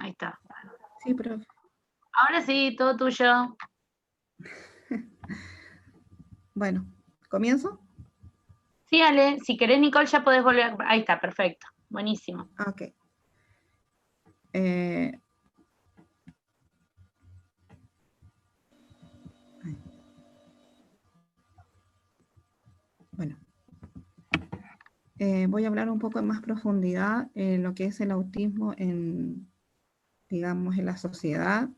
Ahí está. Sí, profe. Ahora sí, todo tuyo. Bueno, ¿comienzo? Sí, Ale, si querés, Nicole, ya podés volver. Ahí está, perfecto. Buenísimo. Ok. Eh, bueno, voy a hablar un poco en más profundidad en lo que es el autismo en, digamos, en la sociedad,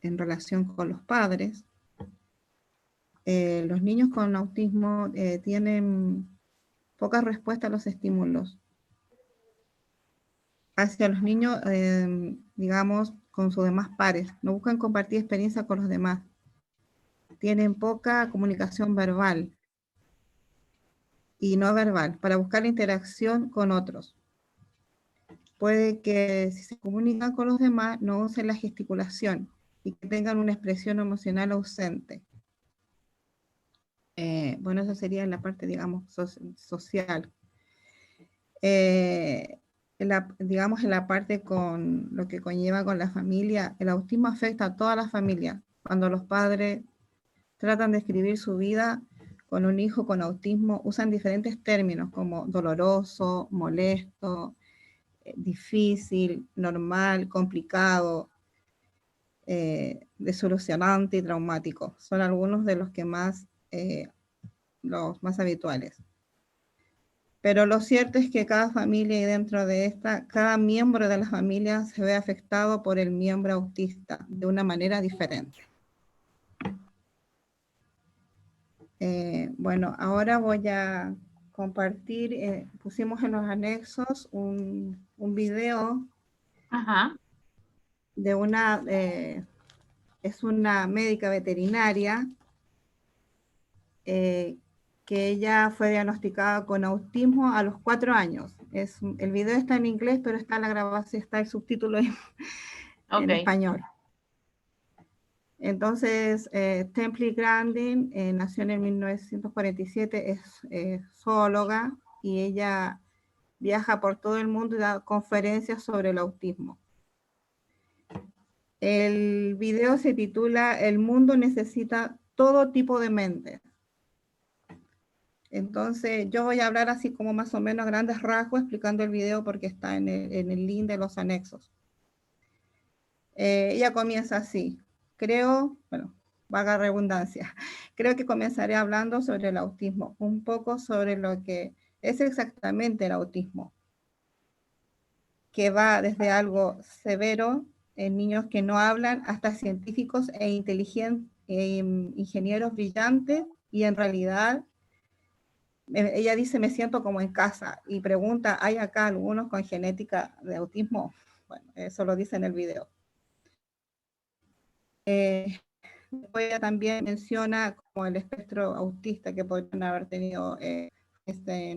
en relación con los padres. Los niños con autismo tienen poca respuesta a los estímulos hacia los niños, digamos, con sus demás pares. No buscan compartir experiencia con los demás. Tienen poca comunicación verbal y no verbal para buscar la interacción con otros. Puede que si se comunican con los demás no usen la gesticulación y que tengan una expresión emocional ausente. Bueno, eso sería la parte, digamos, social. Digamos, en la parte con lo que conlleva con la familia, el autismo afecta a toda la familia. Cuando los padres tratan de escribir su vida con un hijo con autismo, usan diferentes términos como doloroso, molesto, difícil, normal, complicado, desolucionante y traumático. Son algunos de los que los más habituales. Pero lo cierto es que cada familia y dentro de esta, cada miembro de la familia se ve afectado por el miembro autista de una manera diferente. Bueno, ahora voy a compartir, pusimos en los anexos un video de es una médica veterinaria que ella fue diagnosticada con autismo a los 4 años. El video está en inglés, pero está la grabación, está el subtítulo en español. Entonces, Temple Grandin nació en 1947, es zoóloga y ella viaja por todo el mundo y da conferencias sobre el autismo. El video se titula El mundo necesita todo tipo de mentes. Entonces, yo voy a hablar así como más o menos a grandes rasgos explicando el video porque está en el link de los anexos. Ella comienza así. Creo, bueno, vaga redundancia, creo que comenzaré hablando sobre el autismo, un poco sobre lo que es exactamente el autismo, que va desde algo severo en niños que no hablan hasta científicos e ingenieros brillantes y en realidad ella dice me siento como en casa y pregunta, ¿hay acá algunos con genética de autismo? Bueno, eso lo dice en el video. Ella también menciona como el espectro autista que podrían haber tenido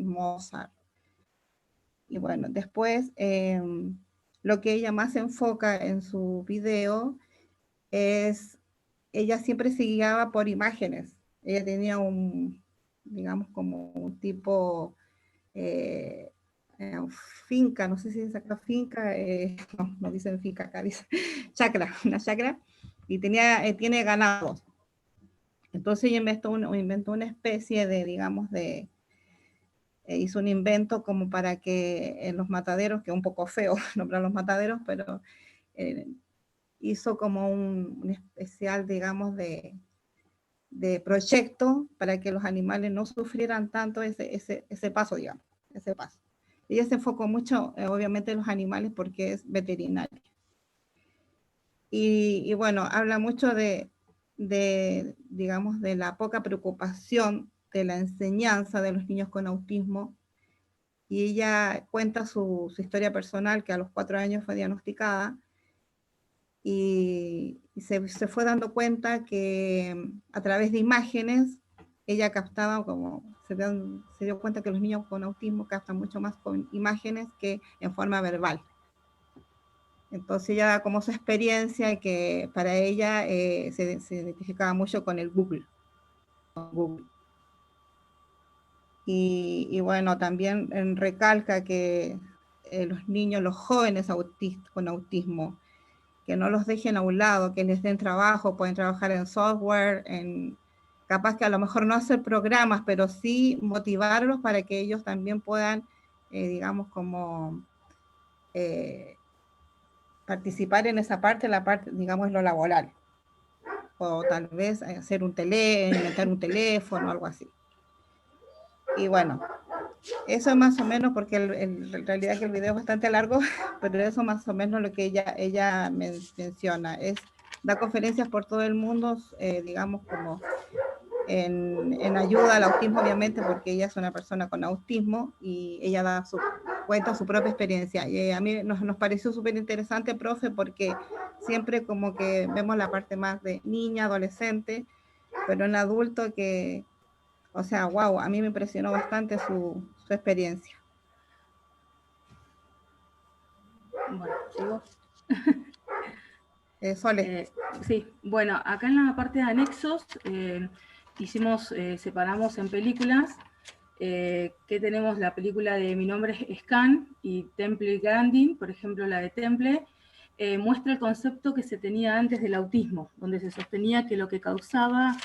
Mozart. Y bueno, después lo que ella más enfoca en su video es, ella siempre se guiaba por imágenes. Ella tenía digamos, como un tipo finca, no sé si es acá finca, no dicen finca acá, dice chacra, una chacra, y tiene ganado. Entonces ella inventó una especie de, digamos, hizo un invento como para que en los mataderos, que es un poco feo nombrar los mataderos, pero hizo como un especial, digamos, de proyecto para que los animales no sufrieran tanto ese paso, digamos, ese paso. Ella se enfocó mucho, obviamente, en los animales porque es veterinaria. Y bueno, habla mucho digamos, de la poca preocupación de la enseñanza de los niños con autismo. Y ella cuenta su historia personal, que a los 4 años fue diagnosticada, y se fue dando cuenta que a través de imágenes, ella captaba se dio cuenta que los niños con autismo captan mucho más con imágenes que en forma verbal. Entonces ella da como su experiencia que para ella se identificaba mucho con el Google. Y bueno, también recalca que los niños, los jóvenes con autismo, que no los dejen a un lado, que les den trabajo, pueden trabajar en software, capaz que a lo mejor no hacer programas, pero sí motivarlos para que ellos también puedan, digamos, como participar en esa parte, la parte, digamos, lo laboral. O tal vez inventar un teléfono, algo así. Y bueno, eso es más o menos, porque en realidad que el video es bastante largo, pero eso más o menos lo que ella menciona. Da conferencias por todo el mundo, digamos, como en ayuda al autismo, obviamente, porque ella es una persona con autismo y ella cuenta su propia experiencia. Y a mí nos pareció súper interesante, profe, porque siempre como que vemos la parte más de niña, adolescente, pero en adulto o sea, wow, a mí me impresionó bastante su experiencia. Bueno, ¿sigo? Sole. Sí, bueno, acá en la parte de anexos separamos en películas, que tenemos la película de Mi nombre es Scan y Temple Grandin, por ejemplo la de Temple, muestra el concepto que se tenía antes del autismo, donde se sostenía que lo que causaba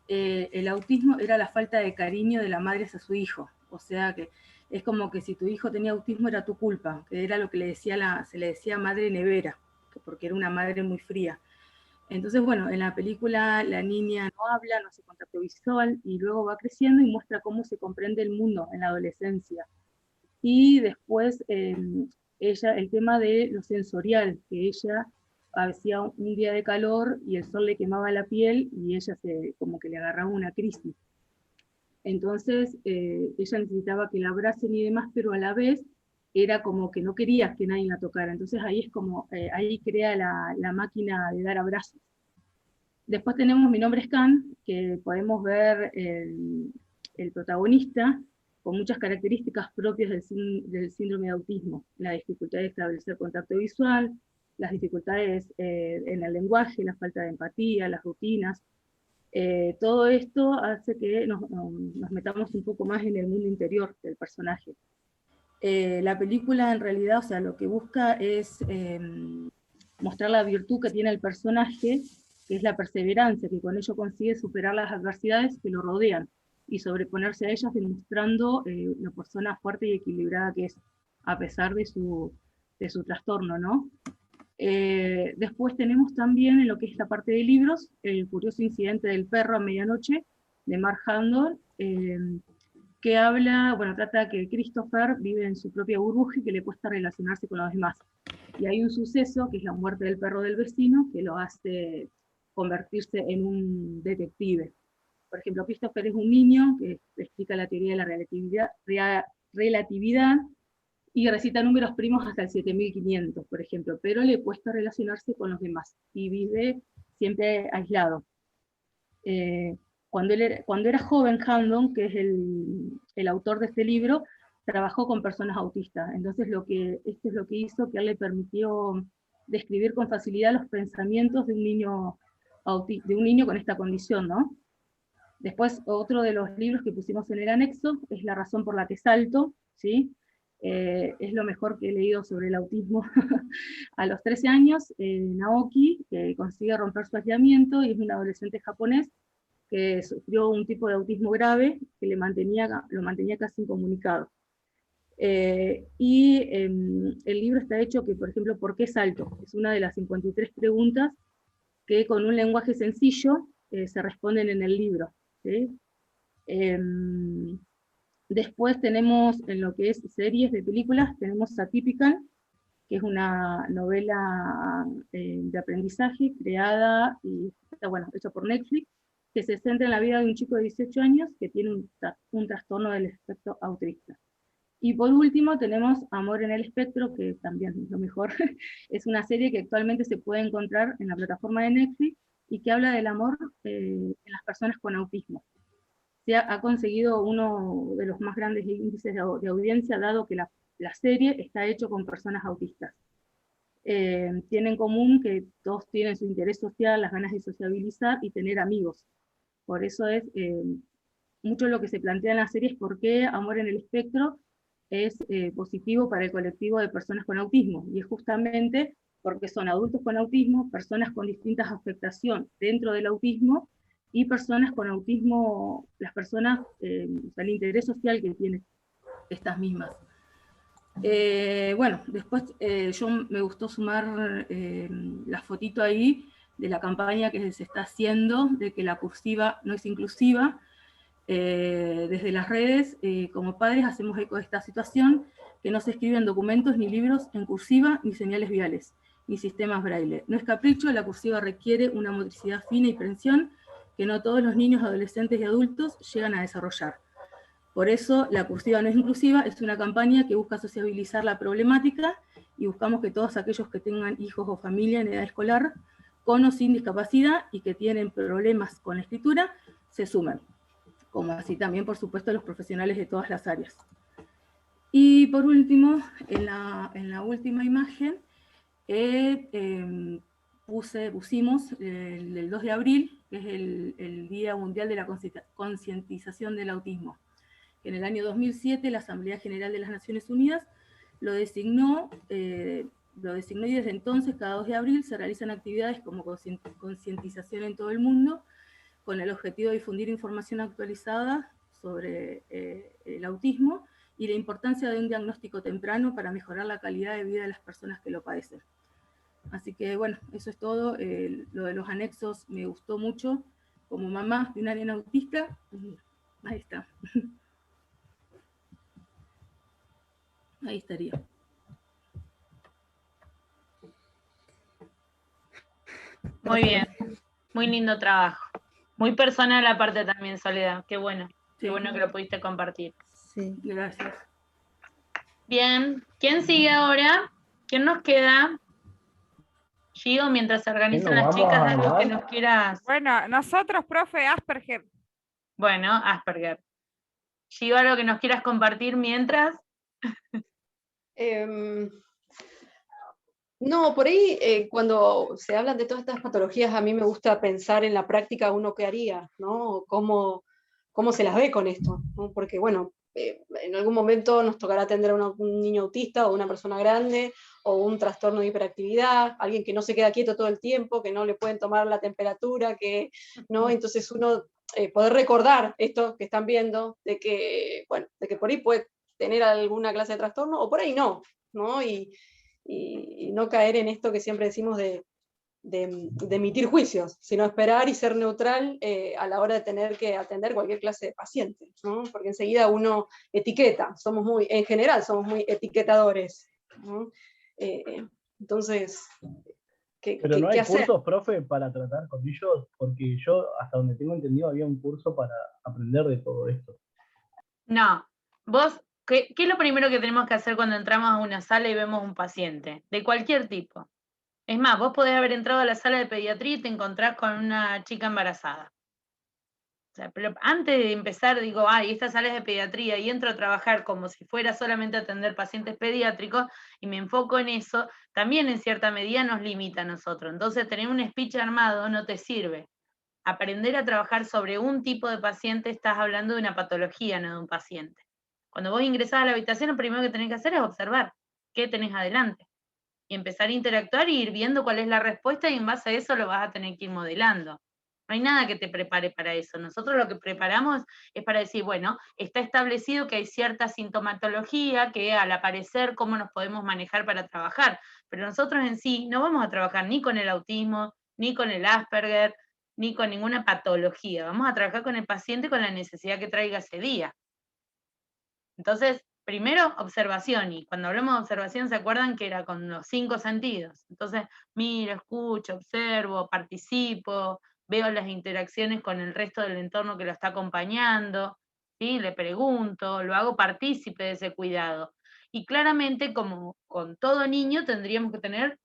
el autismo era la falta de cariño de la madre hacia su hijo, o sea que es como que si tu hijo tenía autismo era tu culpa, que era lo que se le decía madre nevera, porque era una madre muy fría. Entonces, bueno, en la película la niña no habla, no hace contacto visual, y luego va creciendo y muestra cómo se comprende el mundo en la adolescencia. Y después, el tema de lo sensorial, que ella hacía un día de calor y el sol le quemaba la piel y ella como que le agarraba una crisis. Entonces, ella necesitaba que la abracen y demás, pero a la vez era como que no quería que nadie la tocara. Entonces ahí es como, ahí crea la máquina de dar abrazos. Después tenemos Mi nombre es Can, que podemos ver el protagonista con muchas características propias del síndrome de autismo. La dificultad de establecer contacto visual, las dificultades en el lenguaje, la falta de empatía, las rutinas. Todo esto hace que nos metamos un poco más en el mundo interior del personaje. La película en realidad, o sea, lo que busca es mostrar la virtud que tiene el personaje, que es la perseverancia, que con ello consigue superar las adversidades que lo rodean y sobreponerse a ellas, demostrando la persona fuerte y equilibrada que es, a pesar de su trastorno, ¿no? Después tenemos también en lo que es la parte de libros, El curioso incidente del perro a medianoche, de Mark Handon, que habla, bueno, trata que Christopher vive en su propia burbuja y que le cuesta relacionarse con los demás. Y hay un suceso, que es la muerte del perro del vecino, que lo hace convertirse en un detective. Por ejemplo, Christopher es un niño que explica la teoría de la relatividad y recita números primos hasta el 7500, por ejemplo, pero le cuesta relacionarse con los demás y vive siempre aislado. Cuando era joven, Handon, que es el autor de este libro, trabajó con personas autistas. Entonces esto es lo que hizo que a él le permitió describir con facilidad los pensamientos de un niño con esta condición, ¿no? Después, otro de los libros que pusimos en el anexo es La razón por la que salto, ¿sí? Es lo mejor que he leído sobre el autismo. A los 13 años, Naoki consigue romper su aislamiento y es un adolescente japonés que sufrió un tipo de autismo grave que lo mantenía casi incomunicado. El libro está hecho que, por ejemplo, ¿por qué salto? Es una de las 53 preguntas que con un lenguaje sencillo se responden en el libro, ¿sí? Después tenemos, en lo que es series de películas, tenemos Atypical, que es una novela de aprendizaje creada y hecha por Netflix, que se centra en la vida de un chico de 18 años que tiene un trastorno del espectro autista. Y por último tenemos Amor en el espectro, que también es lo mejor. Es una serie que actualmente se puede encontrar en la plataforma de Netflix y que habla del amor en las personas con autismo. Ha conseguido uno de los más grandes índices de audiencia, dado que la serie está hecha con personas autistas. Tiene en común que todos tienen su interés social, las ganas de sociabilizar y tener amigos. Por eso es mucho lo que se plantea en la serie es por qué Amor en el espectro es positivo para el colectivo de personas con autismo, y es justamente porque son adultos con autismo, personas con distintas afectaciones dentro del autismo, y personas con autismo, las personas, o sea, el interés social que tienen estas mismas. Bueno, después yo me gustó sumar la fotito ahí de la campaña que se está haciendo, de que la cursiva no es inclusiva. Desde las redes, como padres, hacemos eco de esta situación, que no se escriben documentos ni libros en cursiva, ni señales viales, ni sistemas braille. No es capricho, la cursiva requiere una motricidad fina y precisión que no todos los niños, adolescentes y adultos llegan a desarrollar. Por eso, la cursiva no es inclusiva, es una campaña que busca sociabilizar la problemática y buscamos que todos aquellos que tengan hijos o familia en edad escolar, con o sin discapacidad y que tienen problemas con la escritura, se sumen. Como así también, por supuesto, los profesionales de todas las áreas. Y por último, en la última imagen, pusimos el 2 de abril, que es el Día Mundial de la Concientización del Autismo. En el año 2007, la Asamblea General de las Naciones Unidas lo designó y desde entonces, cada 2 de abril, se realizan actividades como concientización en todo el mundo, con el objetivo de difundir información actualizada sobre el autismo y la importancia de un diagnóstico temprano para mejorar la calidad de vida de las personas que lo padecen. Así que bueno, eso es todo. Lo de los anexos me gustó mucho. Como mamá de una nena autista, ahí está. Ahí estaría. Muy bien, muy lindo trabajo. Muy personal aparte también, Soledad. Qué bueno. Sí. Qué bueno que lo pudiste compartir. Sí. Gracias. Bien, ¿quién sigue ahora? ¿Quién nos queda? Gio, mientras se organizan las chicas, algo que nos quieras. Bueno, nosotros, profe Asperger. Bueno, Asperger. Gio, algo que nos quieras compartir mientras. No, por ahí cuando se hablan de todas estas patologías, a mí me gusta pensar en la práctica uno qué haría, ¿no? ¿Cómo se las ve con esto? ¿No? Porque, bueno, en algún momento nos tocará atender a un niño autista o una persona grande o un trastorno de hiperactividad, alguien que no se queda quieto todo el tiempo, que no le pueden tomar la temperatura, ¿no? Entonces uno poder recordar esto que están viendo, de que por ahí puede tener alguna clase de trastorno o por ahí no, ¿no? Y no caer en esto que siempre decimos de emitir juicios, sino esperar y ser neutral a la hora de tener que atender cualquier clase de paciente, ¿no? Porque enseguida uno etiqueta, en general somos muy etiquetadores, ¿no? Entonces, Pero no hay ¿qué hacer? cursos, profe, para tratar con ellos, porque yo, hasta donde tengo entendido, había un curso para aprender de todo esto. No, vos, ¿qué es lo primero que tenemos que hacer cuando entramos a una sala y vemos un paciente? De cualquier tipo. Es más, vos podés haber entrado a la sala de pediatría y te encontrás con una chica embarazada. O sea, pero antes de empezar, digo, esta sala es de pediatría, y entro a trabajar como si fuera solamente atender pacientes pediátricos, y me enfoco en eso, también en cierta medida nos limita a nosotros. Entonces, tener un speech armado no te sirve. Aprender a trabajar sobre un tipo de paciente, estás hablando de una patología, no de un paciente. Cuando vos ingresás a la habitación, lo primero que tenés que hacer es observar qué tenés adelante. Y empezar a interactuar y ir viendo cuál es la respuesta, y en base a eso lo vas a tener que ir modelando. No hay nada que te prepare para eso. Nosotros lo que preparamos es para decir, bueno, está establecido que hay cierta sintomatología, que al aparecer, cómo nos podemos manejar para trabajar. Pero nosotros en sí no vamos a trabajar ni con el autismo, ni con el Asperger, ni con ninguna patología. Vamos a trabajar con el paciente con la necesidad que traiga ese día. Entonces, primero, observación, y cuando hablamos de observación, ¿se acuerdan que era con los 5 sentidos? Entonces, miro, escucho, observo, participo, veo las interacciones con el resto del entorno que lo está acompañando, ¿sí? Le pregunto, lo hago partícipe de ese cuidado. Y claramente, como con todo niño, tendríamos que tener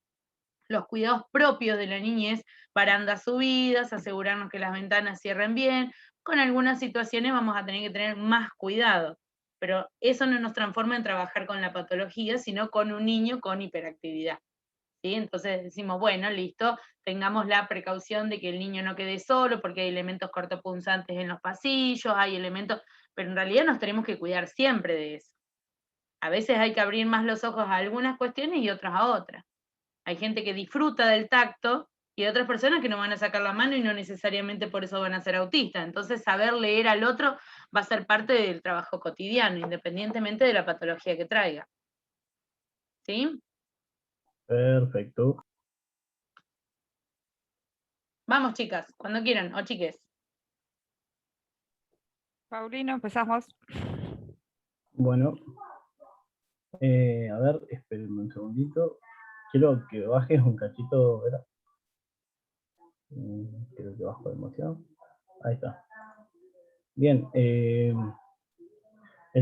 los cuidados propios de la niñez, barandas subidas, asegurarnos que las ventanas cierren bien. Con algunas situaciones vamos a tener que tener más cuidado, pero eso no nos transforma en trabajar con la patología, sino con un niño con hiperactividad. ¿Sí? Entonces decimos, bueno, listo, tengamos la precaución de que el niño no quede solo, porque hay elementos cortopunzantes en los pasillos, hay elementos, pero en realidad nos tenemos que cuidar siempre de eso. A veces hay que abrir más los ojos a algunas cuestiones y otras a otras. Hay gente que disfruta del tacto y hay otras personas que no van a sacar la mano y no necesariamente por eso van a ser autistas. Entonces saber leer al otro va a ser parte del trabajo cotidiano, independientemente de la patología que traiga. ¿Sí? Perfecto. Vamos, chicas, cuando quieran, o chiques. Paulino, empezamos. Bueno, a ver, espérenme un segundito. Quiero que bajes un cachito, ¿verdad? Creo que bajo demasiado. Ahí está. Bien, el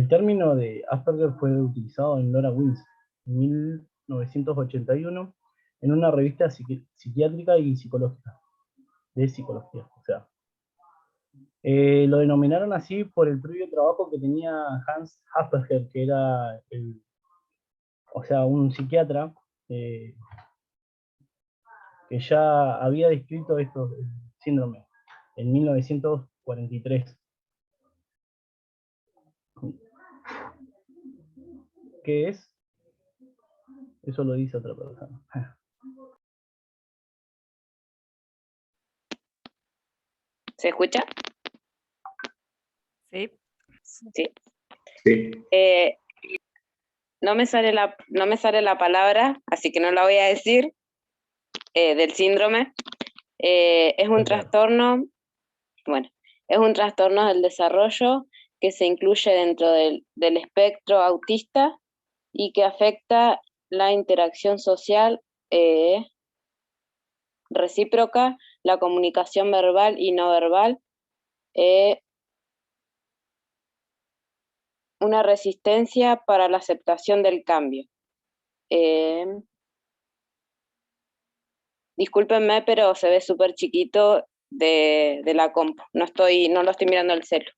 término de Asperger fue utilizado en Nora Wins en 1981 en una revista psiquiátrica y psicológica, de psicología, o sea. Lo denominaron así por el previo trabajo que tenía Hans Asperger, que era un psiquiatra que ya había descrito el síndrome en 1943. ¿Qué es? Eso lo dice otra persona. ¿Se escucha? Sí. Sí. Sí. No me sale la palabra, así que no la voy a decir, del síndrome. Es un trastorno, bueno, es un trastorno del desarrollo que se incluye dentro del espectro autista y que afecta la interacción social recíproca, la comunicación verbal y no verbal, una resistencia para la aceptación del cambio. Discúlpenme, pero se ve súper chiquito de la compu. No lo estoy mirando el celu.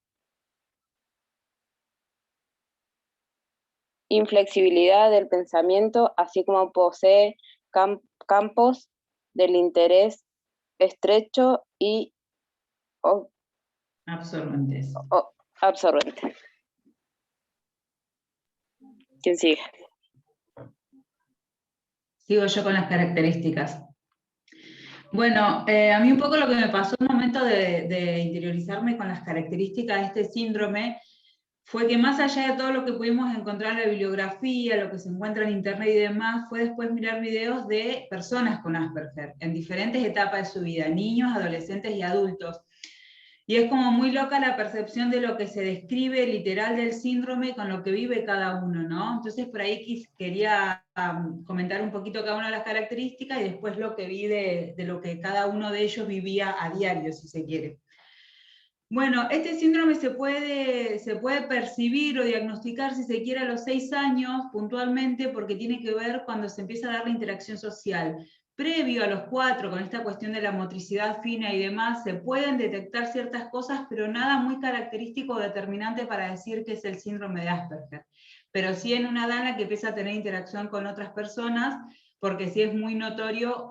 Inflexibilidad del pensamiento, así como posee campos del interés estrecho y absorbentes. Absorbente. ¿Quién sigue? Sigo yo con las características. Bueno, a mí un poco lo que me pasó en un momento de interiorizarme con las características de este síndrome fue que más allá de todo lo que pudimos encontrar en la bibliografía, lo que se encuentra en internet y demás, fue después mirar videos de personas con Asperger en diferentes etapas de su vida, niños, adolescentes y adultos. Y es como muy loca la percepción de lo que se describe literal del síndrome con lo que vive cada uno, ¿no? Entonces por ahí quería comentar un poquito cada una de las características y después lo que vi de lo que cada uno de ellos vivía a diario, si se quiere. Bueno, este síndrome se puede percibir o diagnosticar, si se quiere, a los 6 años puntualmente, porque tiene que ver cuando se empieza a dar la interacción social. Previo a los 4, con esta cuestión de la motricidad fina y demás, se pueden detectar ciertas cosas, pero nada muy característico o determinante para decir que es el síndrome de Asperger. Pero sí en una edad en la que empieza a tener interacción con otras personas, porque sí es muy notorio,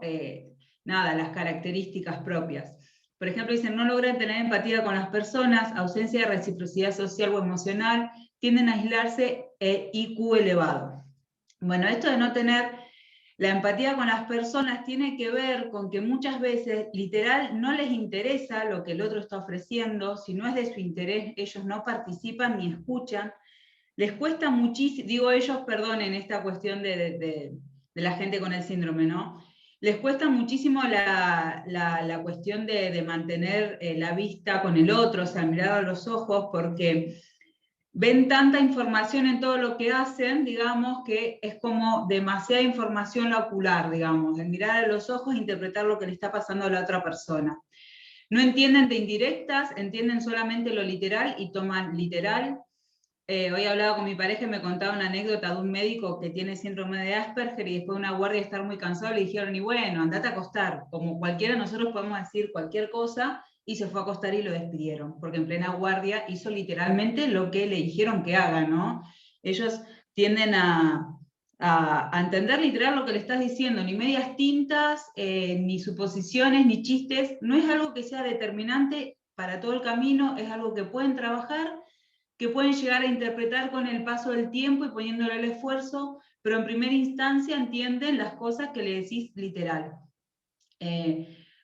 las características propias. Por ejemplo, dicen, no logran tener empatía con las personas, ausencia de reciprocidad social o emocional, tienden a aislarse e IQ elevado. Bueno, esto de no tener la empatía con las personas tiene que ver con que muchas veces, literal, no les interesa lo que el otro está ofreciendo, si no es de su interés, ellos no participan ni escuchan. Les cuesta muchísimo, digo ellos, perdonen esta cuestión de la gente con el síndrome, ¿no? Les cuesta muchísimo la cuestión de mantener la vista con el otro, o sea, mirar a los ojos, porque ven tanta información en todo lo que hacen, digamos, que es como demasiada información ocular, digamos, el mirar a los ojos e interpretar lo que le está pasando a la otra persona. No entienden de indirectas, entienden solamente lo literal y toman literal. Hoy hablaba con mi pareja y me contaba una anécdota de un médico que tiene síndrome de Asperger y después de una guardia de estar muy cansado le dijeron, y bueno, andate a acostar. Como cualquiera de nosotros podemos decir cualquier cosa, y se fue a acostar y lo despidieron, porque en plena guardia hizo literalmente lo que le dijeron que haga, ¿no? Ellos tienden a entender literal lo que le estás diciendo, ni medias tintas, ni suposiciones, ni chistes, no es algo que sea determinante para todo el camino, es algo que pueden trabajar, que pueden llegar a interpretar con el paso del tiempo y poniéndole el esfuerzo, pero en primera instancia entienden las cosas que le decís literal.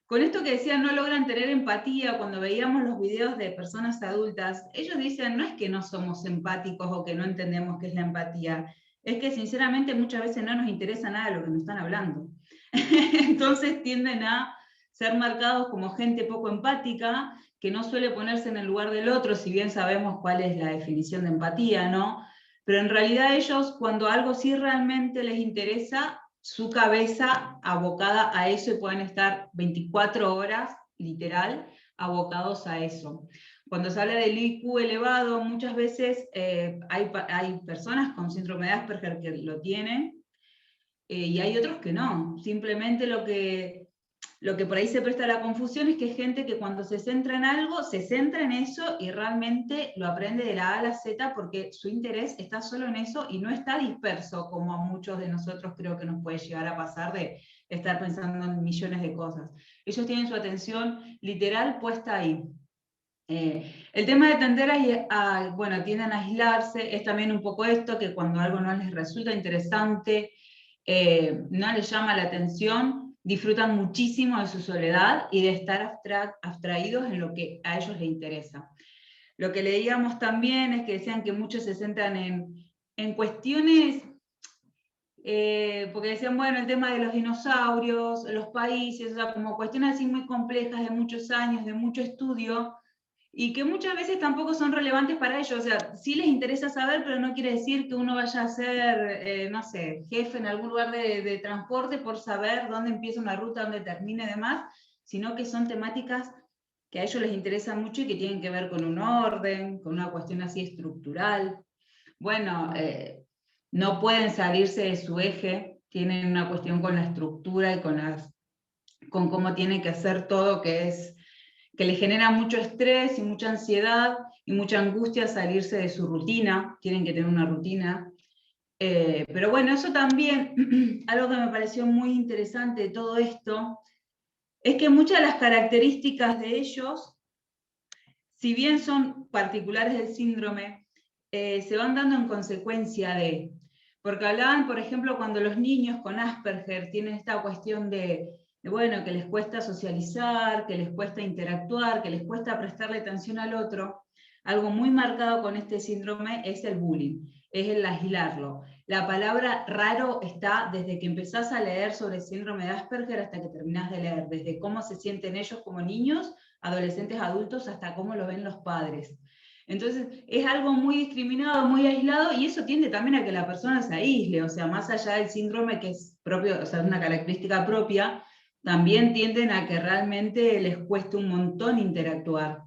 Con esto que decían, no logran tener empatía, cuando veíamos los videos de personas adultas, ellos dicen, no es que no somos empáticos o que no entendemos qué es la empatía, es que sinceramente muchas veces no nos interesa nada de lo que nos están hablando. Entonces tienden a ser marcados como gente poco empática, que no suele ponerse en el lugar del otro, si bien sabemos cuál es la definición de empatía, ¿no? Pero en realidad ellos, cuando algo sí realmente les interesa, su cabeza abocada a eso y pueden estar 24 horas, literal, abocados a eso. Cuando se habla del IQ elevado, muchas veces hay personas con síndrome de Asperger que lo tienen, y hay otros que no. Simplemente lo que por ahí se presta a la confusión es que hay gente que cuando se centra en algo, se centra en eso y realmente lo aprende de la A a la Z porque su interés está solo en eso y no está disperso como a muchos de nosotros creo que nos puede llegar a pasar de estar pensando en millones de cosas. Ellos tienen su atención literal puesta ahí. El tema de tender bueno, tienden a aislarse, es también un poco esto, que cuando algo no les resulta interesante, no les llama la atención, disfrutan muchísimo de su soledad y de estar abstraídos en lo que a ellos les interesa. Lo que leíamos también es que decían que muchos se centran en cuestiones, porque decían, bueno, el tema de los dinosaurios, los países, o sea, como cuestiones así muy complejas de muchos años, de mucho estudio, y que muchas veces tampoco son relevantes para ellos, o sea, sí les interesa saber, pero no quiere decir que uno vaya a ser, no sé, jefe en algún lugar de transporte por saber dónde empieza una ruta, dónde termina y demás, sino que son temáticas que a ellos les interesan mucho y que tienen que ver con un orden, con una cuestión así estructural. Bueno, no pueden salirse de su eje, tienen una cuestión con la estructura y con cómo tienen que hacer todo, que le genera mucho estrés y mucha ansiedad y mucha angustia salirse de su rutina, tienen que tener una rutina. Pero bueno, eso también, algo que me pareció muy interesante de todo esto, es que muchas de las características de ellos, si bien son particulares del síndrome, se van dando en consecuencia de, porque hablaban, por ejemplo, cuando los niños con Asperger tienen esta cuestión de bueno, que les cuesta socializar, que les cuesta interactuar, que les cuesta prestarle atención al otro, algo muy marcado con este síndrome es el bullying, es el aislarlo. La palabra raro está desde que empezás a leer sobre el síndrome de Asperger hasta que terminás de leer, desde cómo se sienten ellos como niños, adolescentes, adultos, hasta cómo lo ven los padres. Entonces, es algo muy discriminado, muy aislado, y eso tiende también a que la persona se aísle, o sea, más allá del síndrome que es propio, o sea, es una característica propia, también tienden a que realmente les cueste un montón interactuar.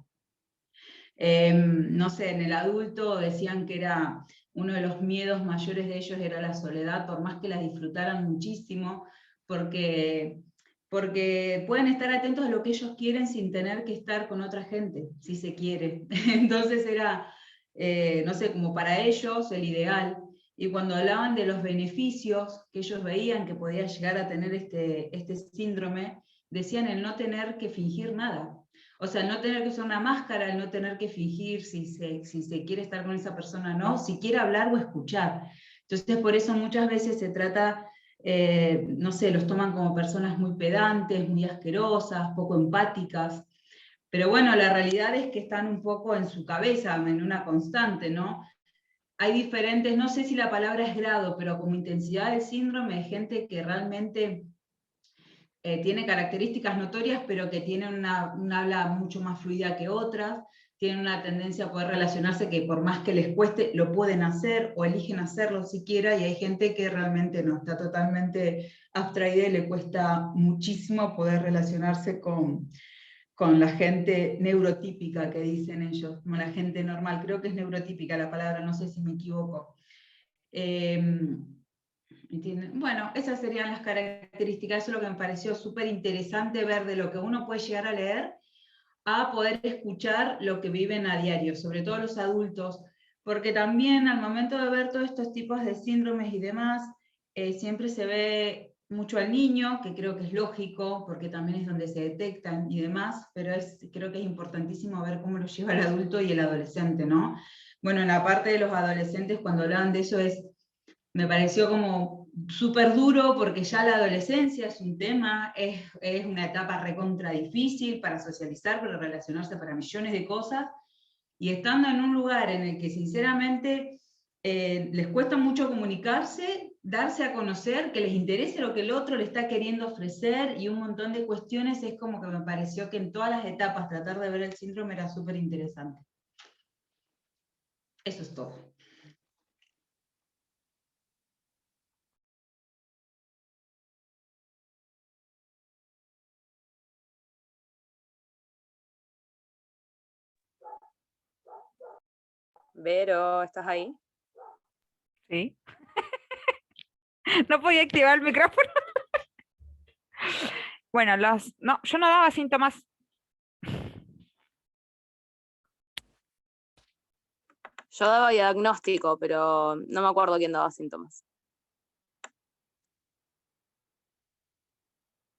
No sé, en el adulto decían que era uno de los miedos mayores de ellos era la soledad, por más que la disfrutaran muchísimo, porque pueden estar atentos a lo que ellos quieren sin tener que estar con otra gente, si se quiere. Entonces era, no sé, como para ellos el ideal. Y cuando hablaban de los beneficios que ellos veían que podía llegar a tener este síndrome, decían el no tener que fingir nada. O sea, el no tener que usar una máscara, el no tener que fingir si se quiere estar con esa persona o no, si quiere hablar o escuchar. Entonces, por eso muchas veces se trata, no sé, los toman como personas muy pedantes, muy asquerosas, poco empáticas. Pero bueno, la realidad es que están un poco en su cabeza, en una constante, ¿no? Hay diferentes, no sé si la palabra es grado, pero como intensidad del síndrome, hay gente que realmente tiene características notorias, pero que tienen una habla mucho más fluida que otras, tienen una tendencia a poder relacionarse que por más que les cueste, lo pueden hacer o eligen hacerlo siquiera, y hay gente que realmente no, está totalmente abstraída y le cuesta muchísimo poder relacionarse con la gente neurotípica que dicen ellos, como la gente normal, creo que es neurotípica la palabra, no sé si me equivoco. Bueno, esas serían las características, eso es lo que me pareció súper interesante ver de lo que uno puede llegar a leer a poder escuchar lo que viven a diario, sobre todo los adultos, porque también al momento de ver todos estos tipos de síndromes y demás, siempre se ve mucho al niño, que creo que es lógico, porque también es donde se detectan y demás, pero creo que es importantísimo ver cómo lo lleva el adulto y el adolescente, ¿no? Bueno, en la parte de los adolescentes, cuando hablaban de eso, es me pareció como súper duro porque ya la adolescencia es un tema, es una etapa recontra difícil para socializar, para relacionarse, para millones de cosas, y estando en un lugar en el que sinceramente les cuesta mucho comunicarse, darse a conocer, que les interese lo que el otro le está queriendo ofrecer y un montón de cuestiones, es como que me pareció que en todas las etapas tratar de ver el síndrome era súper interesante. Eso es todo. Vero, ¿estás ahí? Sí. No podía activar el micrófono. Bueno, no, yo no daba síntomas. Yo daba diagnóstico, pero no me acuerdo quién daba síntomas.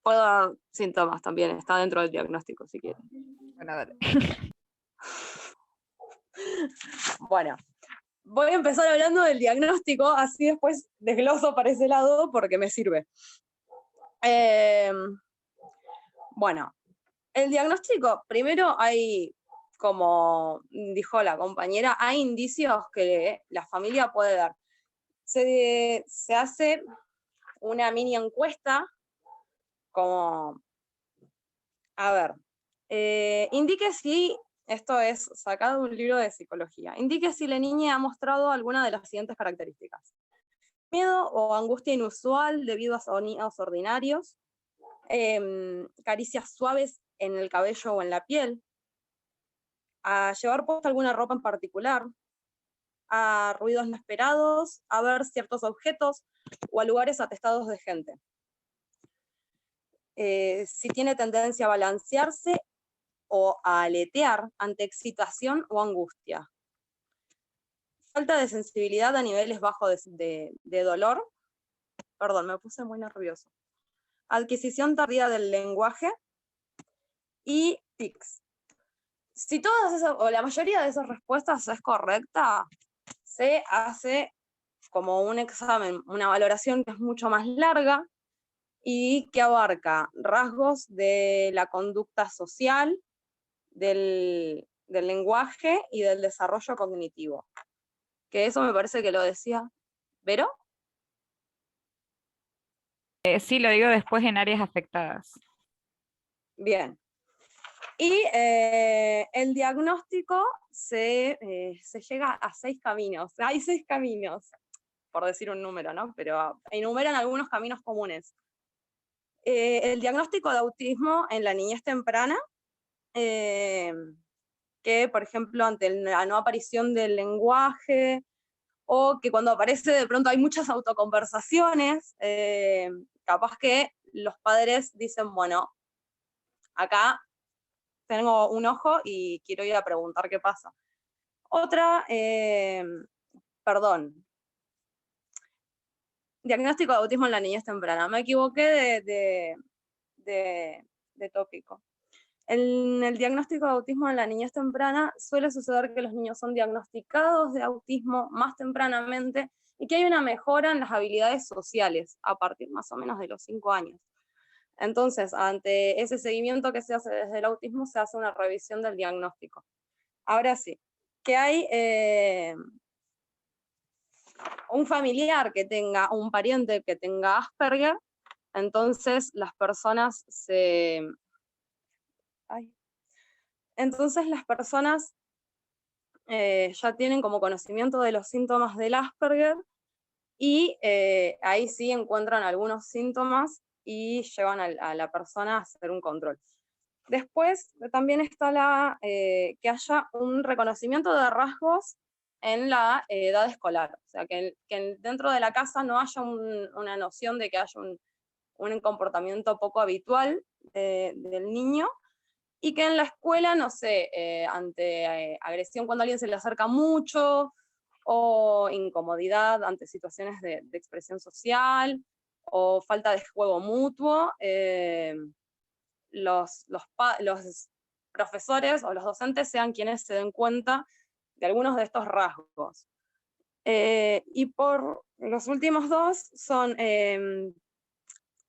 Puedo dar síntomas también, está dentro del diagnóstico si quieren. Bueno, dale. Bueno, voy a empezar hablando del diagnóstico, así después desgloso para ese lado porque me sirve. Bueno, el diagnóstico, primero hay, como dijo la compañera, hay indicios que la familia puede dar. Se hace una mini encuesta, como, a ver, indique si, esto es sacado de un libro de psicología, indique si la niña ha mostrado alguna de las siguientes características: miedo o angustia inusual debido a sonidos ordinarios, caricias suaves en el cabello o en la piel, a llevar puesta alguna ropa en particular, a ruidos inesperados, a ver ciertos objetos o a lugares atestados de gente. Si tiene tendencia a balancearse o a aletear ante excitación o angustia. Falta de sensibilidad a niveles bajos de dolor. Perdón, me puse muy nervioso. Adquisición tardía del lenguaje y tics. Si todas esas, o la mayoría de esas respuestas es correcta, se hace como un examen, una valoración que es mucho más larga y que abarca rasgos de la conducta social, del lenguaje y del desarrollo cognitivo. Que eso me parece que lo decía ¿Vero? Sí, lo digo después en áreas afectadas. Bien. Y el diagnóstico se llega a 6 caminos. Hay 6 caminos, por decir un número, ¿no? Pero enumeran algunos caminos comunes. El diagnóstico de autismo en la niñez temprana, que por ejemplo ante la no aparición del lenguaje, o que cuando aparece de pronto hay muchas autoconversaciones, capaz que los padres dicen, bueno, acá tengo un ojo y quiero ir a preguntar qué pasa. Otra, diagnóstico de autismo en la niñez temprana. Me equivoqué de tópico. En el diagnóstico de autismo en la niñez temprana suele suceder que los niños son diagnosticados de autismo más tempranamente y que hay una mejora en las habilidades sociales a partir más o menos de los 5 años. Entonces, ante ese seguimiento que se hace desde el autismo, se hace una revisión del diagnóstico. Ahora sí, que hay un familiar que tenga, un pariente que tenga Asperger, entonces las personas ya tienen como conocimiento de los síntomas del Asperger y ahí sí encuentran algunos síntomas y llevan a la persona a hacer un control. Después también está que haya un reconocimiento de rasgos en la edad escolar, o sea, que dentro de la casa no haya una noción de que haya un comportamiento poco habitual del niño, y que en la escuela, no sé, ante agresión cuando alguien se le acerca mucho, o incomodidad ante situaciones de expresión social, o falta de juego mutuo, los profesores o los docentes sean quienes se den cuenta de algunos de estos rasgos. Y por los últimos dos son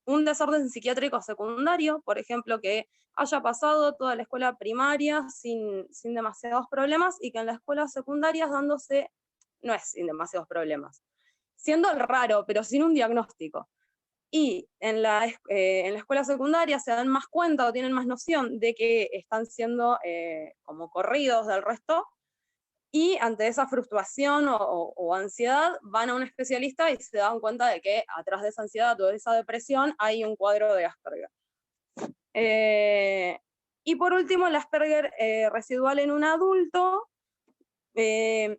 un desorden psiquiátrico secundario, por ejemplo, que haya pasado toda la escuela primaria sin demasiados problemas, y que en la escuela secundaria dándose, no es sin demasiados problemas, siendo el raro, pero sin un diagnóstico. Y en la escuela secundaria se dan más cuenta o tienen más noción de que están siendo como corridos del resto, y ante esa frustración o ansiedad van a un especialista y se dan cuenta de que atrás de esa ansiedad o de esa depresión hay un cuadro de Asperger. Y por último, el Asperger residual en un adulto, en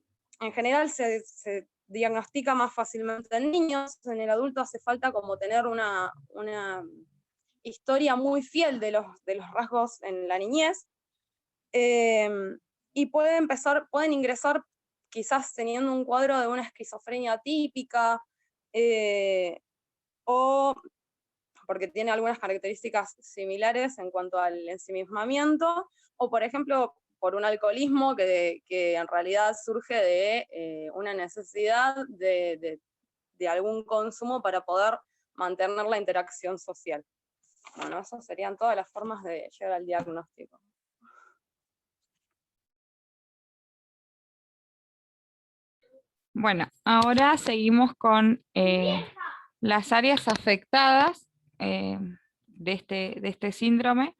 general se diagnostica más fácilmente en niños. En el adulto hace falta como tener una historia muy fiel de los rasgos en la niñez, y pueden ingresar quizás teniendo un cuadro de una esquizofrenia típica, o porque tiene algunas características similares en cuanto al ensimismamiento, o por ejemplo por un alcoholismo que en realidad surge de una necesidad de algún consumo para poder mantener la interacción social. Bueno, esas serían todas las formas de llegar al diagnóstico. Bueno, ahora seguimos con las áreas afectadas de este síndrome,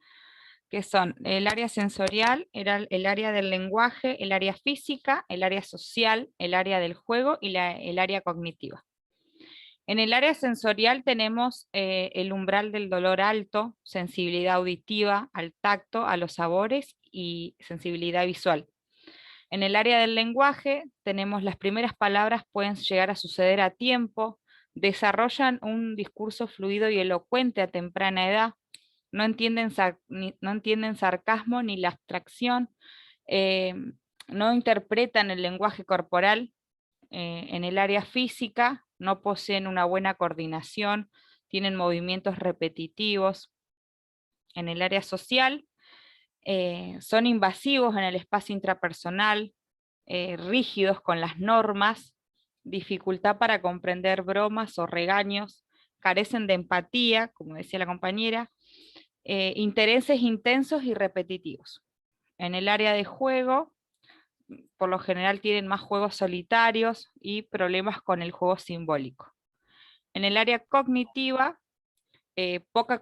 que son el área sensorial, el área del lenguaje, el área física, el área social, el área del juego y el área cognitiva. En el área sensorial tenemos el umbral del dolor alto, sensibilidad auditiva al tacto, a los sabores y sensibilidad visual. En el área del lenguaje tenemos las primeras palabras pueden llegar a suceder a tiempo, desarrollan un discurso fluido y elocuente a temprana edad, no entienden sarcasmo ni la abstracción, no interpretan el lenguaje corporal. En el área física no poseen una buena coordinación, tienen movimientos repetitivos. En el área social son invasivos en el espacio intrapersonal, rígidos con las normas, dificultad para comprender bromas o regaños, carecen de empatía, como decía la compañera, intereses intensos y repetitivos. En el área de juego, por lo general tienen más juegos solitarios y problemas con el juego simbólico. En el área cognitiva, poca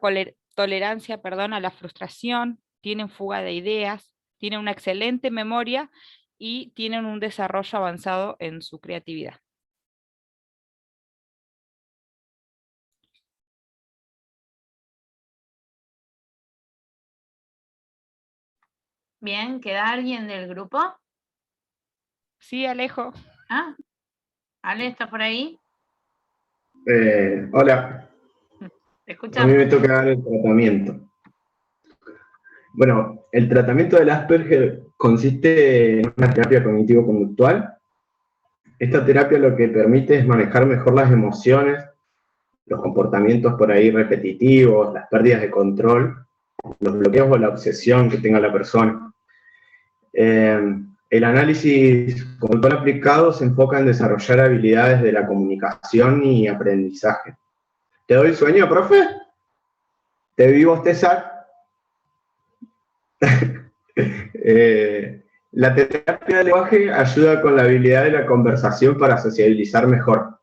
tolerancia a la frustración, tienen fuga de ideas, tienen una excelente memoria y tienen un desarrollo avanzado en su creatividad. Bien, ¿queda alguien del grupo? Sí, Alejo. Ah, Ale, ¿estás por ahí? Hola. Te A escuchamos. mí me toca dar el tratamiento. Bueno, el tratamiento del Asperger consiste en una terapia cognitivo-conductual. Esta terapia lo que permite es manejar mejor las emociones, los comportamientos por ahí repetitivos, las pérdidas de control, los bloqueos o la obsesión que tenga la persona. El análisis conductual aplicado se enfoca en desarrollar habilidades de la comunicación y aprendizaje. ¿Te doy sueño, profe? ¿Te vi bostezar? La terapia del lenguaje ayuda con la habilidad de la conversación para sociabilizar mejor.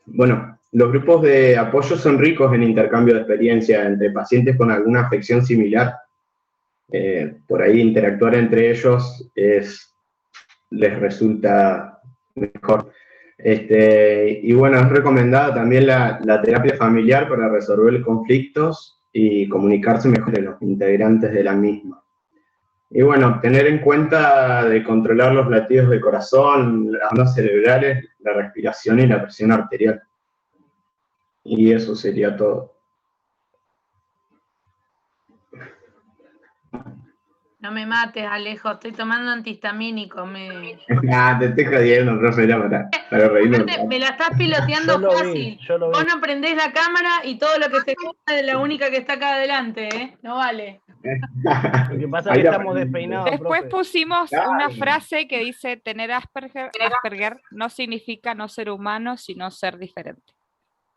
Bueno, los grupos de apoyo son ricos en intercambio de experiencia entre pacientes con alguna afección similar. Por ahí interactuar entre ellos les resulta mejor. Y bueno, es recomendada también la terapia familiar para resolver conflictos y comunicarse mejor en los integrantes de la misma. Y bueno, tener en cuenta de controlar los latidos del corazón, las ondas cerebrales, la respiración y la presión arterial. Y eso sería todo. No me mates, Alejo, estoy tomando antihistamínico. Nah, te estoy jodiendo, profe, era para reírme. Aparte, me la estás piloteando Yo lo vi, fácil. yo lo vi. Vos no prendés la cámara y todo lo que se ve es la única que está acá adelante, ¿eh? No vale. Lo que pasa es Ahí que la estamos aprendí. despeinados, Después profe. pusimos Claro. una frase que dice, tener Asperger no significa no ser humano, sino ser diferente.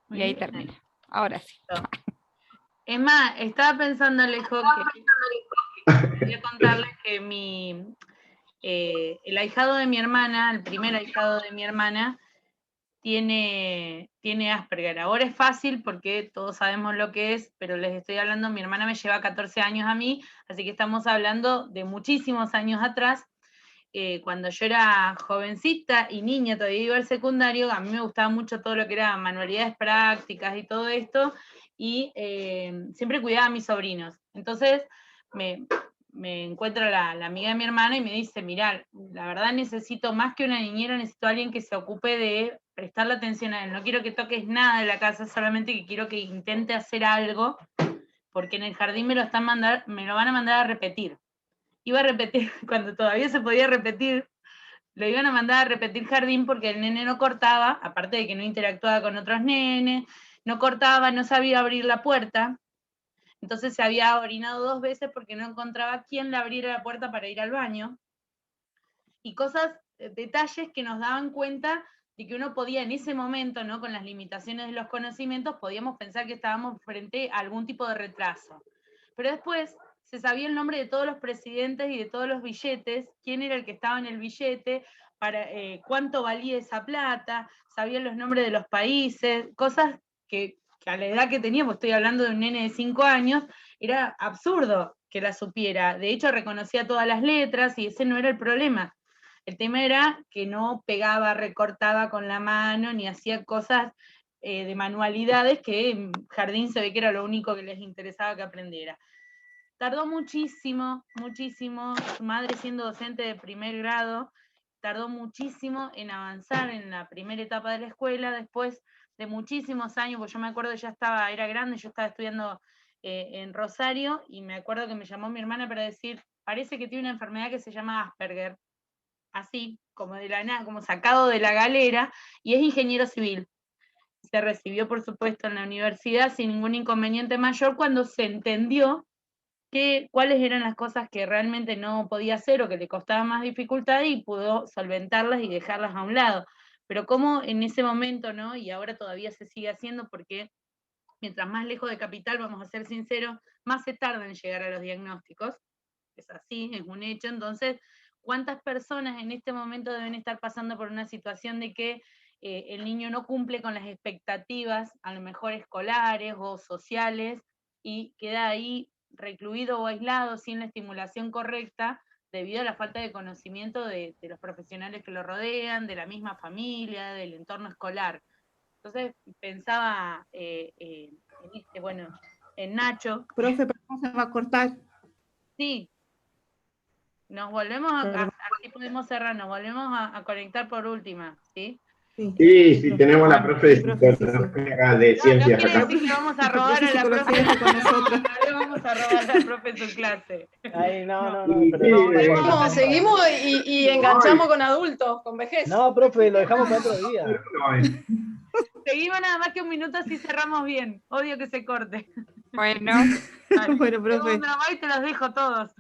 Y ahí termina. Ahora sí. Es más, estaba pensando, Alejo, que quería contarles que el ahijado de mi hermana, el primer ahijado de mi hermana, tiene Asperger. Ahora es fácil porque todos sabemos lo que es, pero les estoy hablando, mi hermana me lleva 14 años a mí, así que estamos hablando de muchísimos años atrás. Cuando yo era jovencita y niña, todavía iba al secundario, a mí me gustaba mucho todo lo que era manualidades prácticas y todo esto, y siempre cuidaba a mis sobrinos. Entonces me encuentra la amiga de mi hermana y me dice, mirá, la verdad necesito más que una niñera, necesito a alguien que se ocupe de prestarle atención a él. No quiero que toques nada de la casa, solamente que quiero que intente hacer algo, porque en el jardín me lo van a mandar a repetir. Iba a repetir, cuando todavía se podía repetir, lo iban a mandar a repetir jardín porque el nene no cortaba, aparte de que no interactuaba con otros nenes, no cortaba, no sabía abrir la puerta, entonces se había orinado 2 veces porque no encontraba quién le abriera la puerta para ir al baño, y cosas, detalles que nos daban cuenta de que uno podía en ese momento, ¿no? Con las limitaciones de los conocimientos, podíamos pensar que estábamos frente a algún tipo de retraso. Pero después se sabía el nombre de todos los presidentes y de todos los billetes, quién era el que estaba en el billete, cuánto valía esa plata, sabían los nombres de los países, cosas que a la edad que teníamos, estoy hablando de un nene de 5 años, era absurdo que la supiera. De hecho, reconocía todas las letras y ese no era el problema. El tema era que no pegaba, recortaba con la mano, ni hacía cosas de manualidades que en jardín se ve que era lo único que les interesaba que aprendiera. Tardó muchísimo, muchísimo, su madre siendo docente de primer grado, tardó muchísimo en avanzar en la primera etapa de la escuela, después de muchísimos años, porque yo me acuerdo era grande, yo estaba estudiando en Rosario, y me acuerdo que me llamó mi hermana para decir, parece que tiene una enfermedad que se llama Asperger, así, como de la nada, como sacado de la galera, y es ingeniero civil. Se recibió, por supuesto, en la universidad sin ningún inconveniente mayor cuando se entendió cuáles eran las cosas que realmente no podía hacer o que le costaban más dificultad y pudo solventarlas y dejarlas a un lado. Pero como en ese momento, ¿no? Y ahora todavía se sigue haciendo porque mientras más lejos de capital, vamos a ser sinceros, más se tarda en llegar a los diagnósticos. Es así, es un hecho. Entonces, ¿cuántas personas en este momento deben estar pasando por una situación de que el niño no cumple con las expectativas, a lo mejor escolares o sociales, y queda ahí recluido o aislado sin la estimulación correcta debido a la falta de conocimiento de los profesionales que lo rodean, de la misma familia, del entorno escolar? Entonces pensaba en Nacho. Profe, pero ¿cómo se va a cortar? Sí. Nos volvemos así podemos cerrar, nos volvemos a conectar por última, ¿sí? Sí, tenemos la profe de psicología de ciencias. No quiere decir que vamos a robar a la profe con nosotros. No le vamos a robar a la profe su clase. Ay, no, Pero seguimos y enganchamos con adultos, con vejez. No, profe, lo dejamos para otro día. Seguimos nada más que un minuto así cerramos bien. Odio que se corte. Bueno. Bueno, profe. Y te los dejo todos.